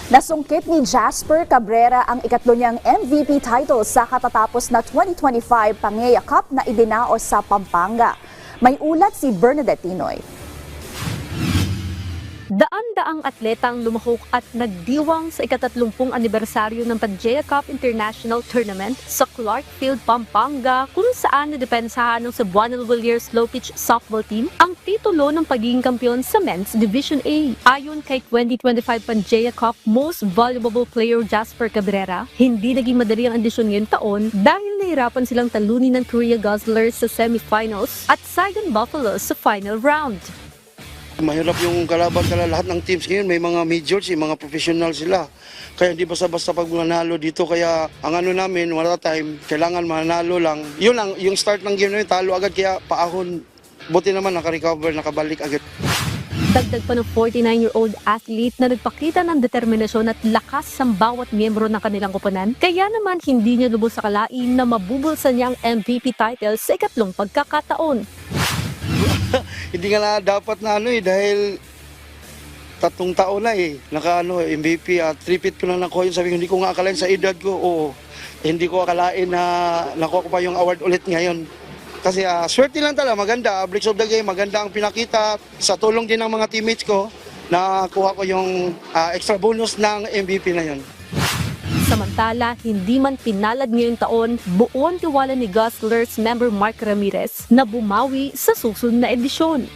Nasungkit ni Jasper Cabrera ang ikatlo niyang MVP title sa katatapos na 2025 Pangea Cup na idinaos sa Pampanga. May ulat si Bernadette Tinoy. Daan-daang atletang lumahok at nagdiwang sa ika-30 anibersaryo ng Pangea Cup International Tournament sa Clark Field, Pampanga, kung saan nadepensahan ng Cebuano Villiers Slow Pitch Softball Team ang titulo ng pagiging kampiyon sa Men's Division A. Ayon kay 2025 Pangea Cup Most Valuable Player Jasper Cabrera, hindi naging madali ang edisyon ngayong taon dahil nahirapan silang talunin ng Korea Guzzlers sa semifinals at Saigon Buffaloes sa final round. Mahirap yung kalaban lahat ng teams ngayon, may mga majors, mga professional sila. Kaya hindi basta-basta pag manalo dito, kaya ang ano namin, wala time, kailangan manalo lang. Yun lang, yung start ng game na yun, talo agad, kaya paahon. Buti naman, naka-recover, nakabalik agad. Dagdag pa ng 49-year-old athlete na nagpakita ng determinasyon at lakas sa bawat miyembro ng kanilang koponan, kaya naman hindi niya lubos sa kalain na mabubulsan niya ang MVP title sa ikatlong pagkakataon. Hindi nga na dapat na dahil 3 taon na naka MVP at 3-peat ko na nakuha yun. Sabi ko, hindi ko nga akalain sa edad ko, hindi ko akalain na nakuha ko pa yung award ulit ngayon. Kasi swerte lang talaga, maganda, breaks of the game, maganda ang pinakita. Sa tulong din ng mga teammates ko, nakuha ko yung extra bonus ng MVP na yun. Samantala, hindi man pinalad ngayong taon, buo ang tiwala ni Guzzlers member Mark Ramirez na bumawi sa susunod na edisyon.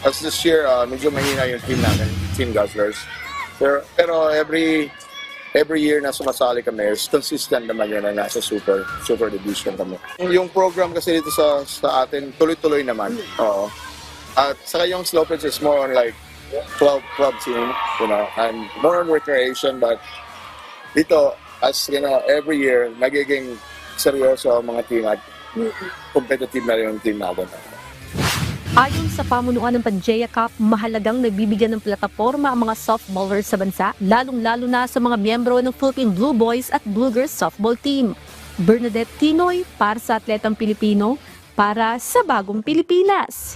As this year, medyo mahina yung team namin, Team Guzzlers. Pero every year na sumasali kami, consistent naman yun na nasa super division kami. Yung program kasi dito sa atin, tuloy-tuloy naman. Oo. At saka yung slow pitch is more on like club team, and more on recreation, but dito, as every year, nagiging seryoso ang mga team at competitive na yung team natin. Ayon sa pamunuan ng Pangea Cup, mahalagang nabibigyan ng plataporma ang mga softballers sa bansa, lalong-lalo na sa mga miyembro ng Philippine Blue Boys at Blue Girls Softball Team. Bernadette Tinoy para sa Atletang Pilipino, para sa Bagong Pilipinas.